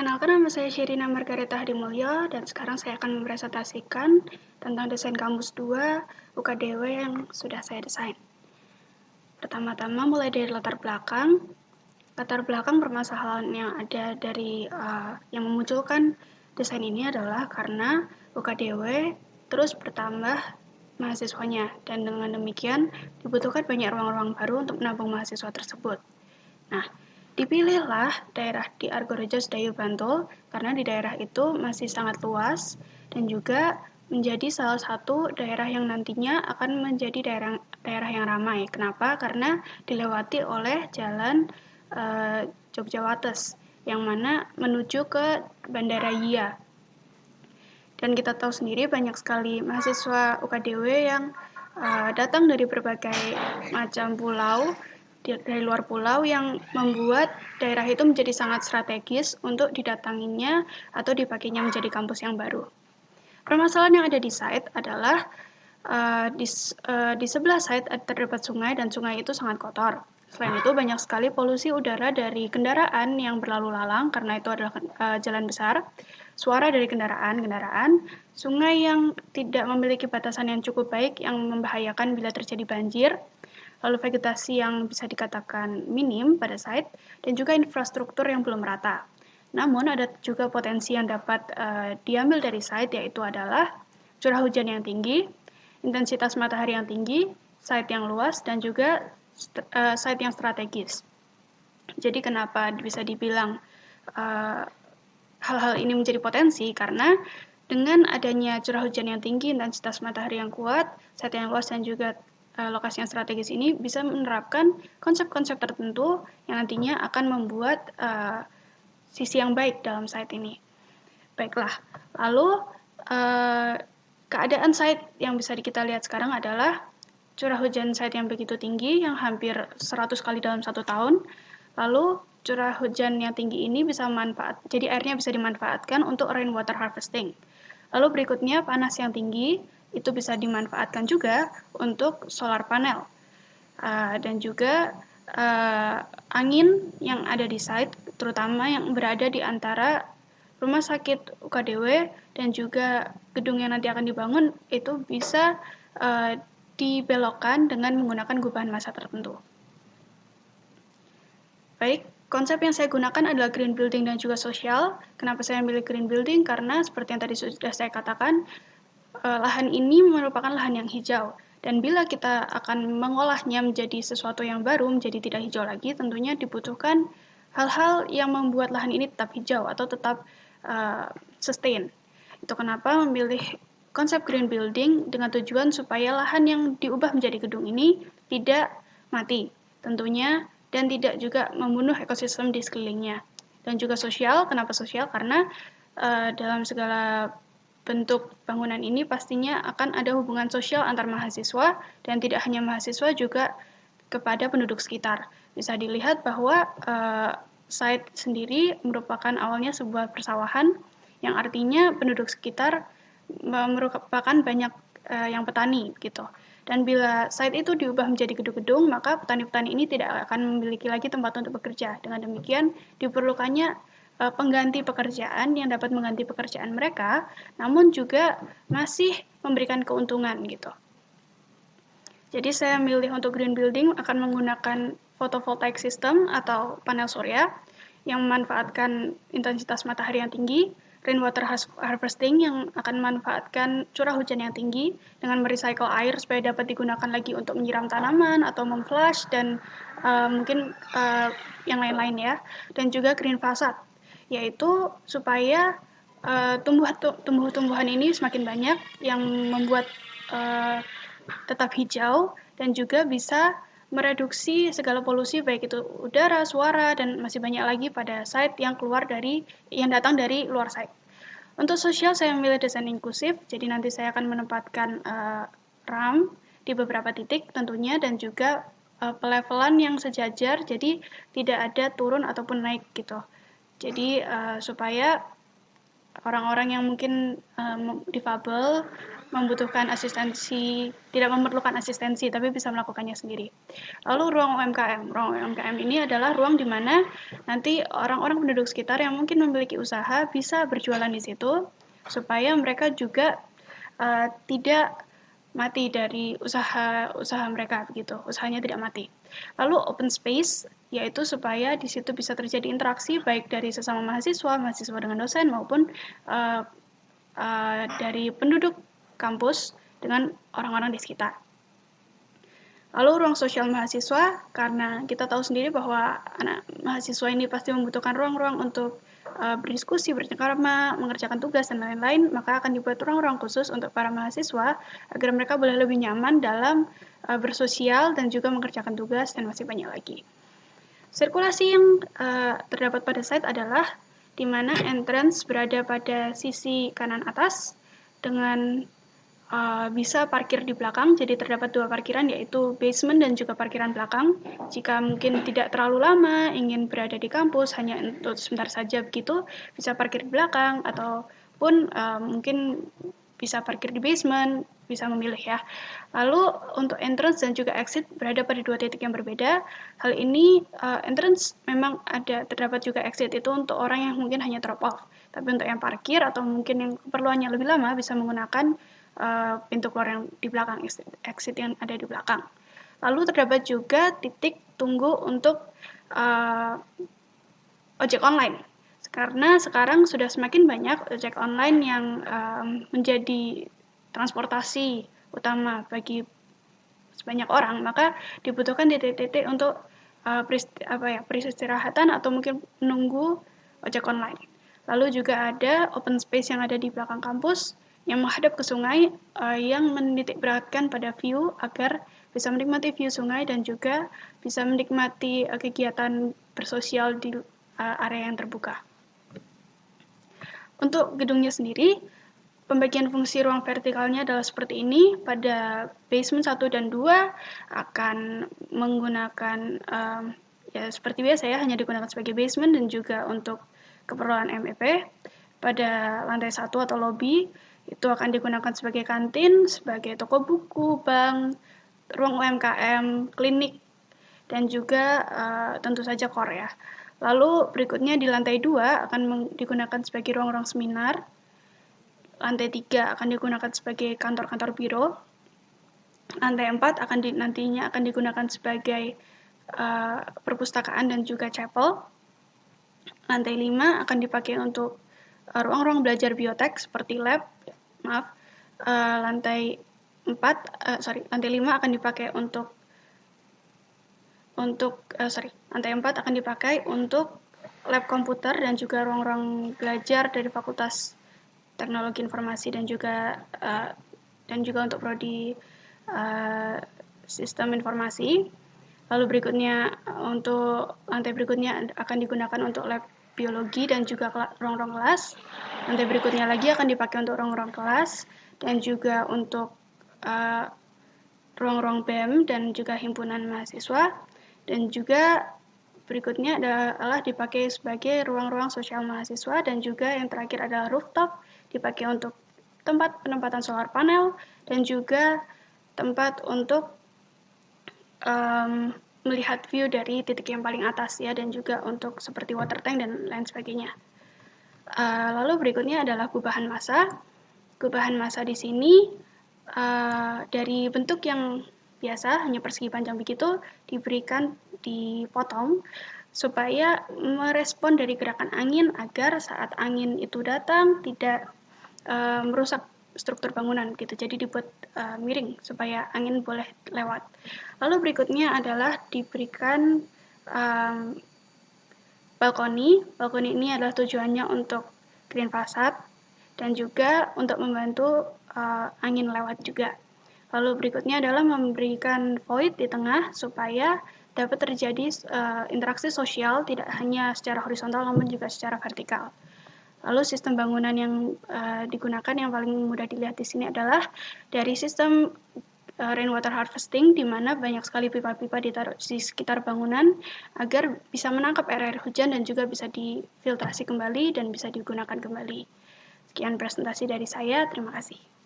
Perkenalkan, nama saya Sherina Margareta Hadimulyo dan sekarang saya akan mempresentasikan tentang desain kampus 2 UKDW yang sudah saya desain. Pertama-tama mulai dari latar belakang. Latar belakang permasalahan yang ada dari yang memunculkan desain ini adalah karena UKDW terus bertambah mahasiswanya dan dengan demikian dibutuhkan banyak ruang-ruang baru untuk menampung mahasiswa tersebut. Nah, dipilihlah daerah di Argorejo Sedayu Bantul karena di daerah itu masih sangat luas dan juga menjadi salah satu daerah yang nantinya akan menjadi daerah yang ramai. Kenapa? Karena dilewati oleh jalan Jogjawates yang mana menuju ke Bandara Yia. Dan kita tahu sendiri banyak sekali mahasiswa UKDW yang datang dari berbagai macam pulau, dari luar pulau yang membuat daerah itu menjadi sangat strategis untuk didatanginya atau dipakainya menjadi kampus yang baru. Permasalahan yang ada di site adalah di sebelah site terdapat sungai dan sungai itu sangat kotor. Selain itu banyak sekali polusi udara dari kendaraan yang berlalu lalang karena itu adalah jalan besar. Suara dari kendaraan, sungai yang tidak memiliki batasan yang cukup baik yang membahayakan bila terjadi banjir, lalu vegetasi yang bisa dikatakan minim pada site, dan juga infrastruktur yang belum merata. Namun ada juga potensi yang dapat diambil dari site, yaitu adalah curah hujan yang tinggi, intensitas matahari yang tinggi, site yang luas, dan juga site yang strategis. Jadi kenapa bisa dibilang hal-hal ini menjadi potensi? Karena dengan adanya curah hujan yang tinggi, intensitas matahari yang kuat, site yang luas, dan juga lokasi yang strategis ini bisa menerapkan konsep-konsep tertentu yang nantinya akan membuat sisi yang baik dalam site ini. Baiklah, lalu keadaan site yang bisa kita lihat sekarang adalah curah hujan site yang begitu tinggi, yang hampir 100 kali dalam 1 tahun. Lalu curah hujan yang tinggi ini jadi airnya bisa dimanfaatkan untuk rainwater harvesting. Lalu berikutnya panas yang tinggi, itu bisa dimanfaatkan juga untuk solar panel. Dan juga angin yang ada di site, terutama yang berada di antara rumah sakit UKDW dan juga gedung yang nanti akan dibangun, itu bisa dibelokkan dengan menggunakan gubahan massa tertentu. Baik, konsep yang saya gunakan adalah green building dan juga sosial. Kenapa saya memilih green building? Karena seperti yang tadi sudah saya katakan, lahan ini merupakan lahan yang hijau. Dan bila kita akan mengolahnya menjadi sesuatu yang baru, menjadi tidak hijau lagi, tentunya dibutuhkan hal-hal yang membuat lahan ini tetap hijau atau tetap sustain. Itu kenapa memilih konsep green building dengan tujuan supaya lahan yang diubah menjadi gedung ini tidak mati tentunya dan tidak juga membunuh ekosistem di sekelilingnya. Dan juga sosial, kenapa sosial? Karena dalam segala bentuk bangunan ini pastinya akan ada hubungan sosial antar mahasiswa dan tidak hanya mahasiswa juga kepada penduduk sekitar. Bisa dilihat bahwa site sendiri merupakan awalnya sebuah persawahan yang artinya penduduk sekitar merupakan banyak yang petani gitu. Dan bila site itu diubah menjadi gedung-gedung, maka petani-petani ini tidak akan memiliki lagi tempat untuk bekerja. Dengan demikian, diperlukannya pengganti pekerjaan yang dapat mengganti pekerjaan mereka, namun juga masih memberikan keuntungan gitu. Jadi saya memilih untuk green building akan menggunakan photovoltaic system atau panel surya yang memanfaatkan intensitas matahari yang tinggi, rainwater harvesting yang akan memanfaatkan curah hujan yang tinggi dengan merecycle air supaya dapat digunakan lagi untuk menyiram tanaman atau memflush dan mungkin yang lain-lain ya. Dan juga green facade, yaitu supaya tumbuh-tumbuhan ini semakin banyak yang membuat tetap hijau dan juga bisa mereduksi segala polusi baik itu udara, suara, dan masih banyak lagi pada site yang datang dari luar site. Untuk sosial saya memilih desain inklusif, jadi nanti saya akan menempatkan ramp di beberapa titik tentunya dan juga pelevelan yang sejajar, jadi tidak ada turun ataupun naik gitu. Jadi supaya orang-orang yang mungkin difabel tidak memerlukan asistensi, tapi bisa melakukannya sendiri. Lalu ruang UMKM. Ruang UMKM ini adalah ruang di mana nanti orang-orang penduduk sekitar yang mungkin memiliki usaha bisa berjualan di situ, supaya mereka juga tidak mati dari usaha mereka begitu, usahanya tidak mati. Lalu open space, yaitu supaya di situ bisa terjadi interaksi baik dari sesama mahasiswa dengan dosen maupun dari penduduk kampus dengan orang-orang di sekitar. Lalu ruang sosial mahasiswa, karena kita tahu sendiri bahwa anak mahasiswa ini pasti membutuhkan ruang-ruang untuk berdiskusi, bercengkrama, mengerjakan tugas, dan lain-lain, maka akan dibuat ruang-ruang khusus untuk para mahasiswa agar mereka boleh lebih nyaman dalam bersosial dan juga mengerjakan tugas, dan masih banyak lagi. Sirkulasi yang terdapat pada site adalah di mana entrance berada pada sisi kanan atas dengan bisa parkir di belakang, jadi terdapat 2 parkiran yaitu basement dan juga parkiran belakang. Jika mungkin tidak terlalu lama, ingin berada di kampus hanya untuk sebentar saja begitu, bisa parkir di belakang ataupun mungkin bisa parkir di basement, bisa memilih ya. Lalu untuk entrance dan juga exit berada pada 2 titik yang berbeda. Hal ini entrance memang terdapat juga exit itu untuk orang yang mungkin hanya drop off. Tapi untuk yang parkir atau mungkin yang keperluannya lebih lama bisa menggunakan pintu keluar yang di belakang, exit yang ada di belakang. Lalu terdapat juga titik tunggu untuk ojek online. Karena sekarang sudah semakin banyak ojek online yang menjadi transportasi utama bagi sebanyak orang, maka dibutuhkan titik-titik untuk peristirahatan atau mungkin menunggu ojek online. Lalu juga ada open space yang ada di belakang kampus yang menghadap ke sungai yang menitik beratkan pada view agar bisa menikmati view sungai dan juga bisa menikmati kegiatan bersosial di area yang terbuka. Untuk gedungnya sendiri, pembagian fungsi ruang vertikalnya adalah seperti ini. Pada basement 1 dan 2 akan menggunakan ya seperti biasa ya, hanya digunakan sebagai basement dan juga untuk keperluan MEP. Pada lantai 1 atau lobby itu akan digunakan sebagai kantin, sebagai toko buku, bank, ruang UMKM, klinik, dan juga tentu saja core ya. Lalu berikutnya di lantai 2 akan digunakan sebagai ruang-ruang seminar. Lantai 3 akan digunakan sebagai kantor-kantor biro. Lantai 4 nantinya akan digunakan sebagai perpustakaan dan juga chapel. Lantai 5 akan dipakai untuk ruang-ruang belajar biotek seperti lab. Lantai 5 akan dipakai lantai 4 akan dipakai untuk lab komputer dan juga ruang-ruang belajar dari Fakultas Teknologi Informasi dan juga untuk prodi Sistem Informasi. Lalu berikutnya untuk lantai berikutnya akan digunakan untuk lab biologi dan juga ruang-ruang kelas. Lantai berikutnya lagi akan dipakai untuk ruang-ruang kelas dan juga untuk ruang-ruang BEM dan juga himpunan mahasiswa. Dan juga berikutnya adalah dipakai sebagai ruang-ruang sosial mahasiswa dan juga yang terakhir adalah rooftop, dipakai untuk tempat penempatan solar panel dan juga tempat untuk melihat view dari titik yang paling atas ya, dan juga untuk seperti water tank dan lain sebagainya. Lalu berikutnya adalah gubahan massa. Gubahan massa di sini dari bentuk yang biasa, hanya persegi panjang begitu, dipotong supaya merespon dari gerakan angin agar saat angin itu datang tidak merusak struktur bangunan gitu. Jadi dibuat miring supaya angin boleh lewat. Lalu berikutnya adalah diberikan balkoni. Balkoni ini adalah tujuannya untuk green facade dan juga untuk membantu angin lewat juga. Lalu berikutnya adalah memberikan void di tengah supaya dapat terjadi interaksi sosial tidak hanya secara horizontal namun juga secara vertikal. Lalu sistem bangunan yang digunakan yang paling mudah dilihat di sini adalah dari sistem rainwater harvesting, di mana banyak sekali pipa-pipa ditaruh di sekitar bangunan agar bisa menangkap air hujan dan juga bisa difiltrasi kembali dan bisa digunakan kembali. Sekian presentasi dari saya, terima kasih.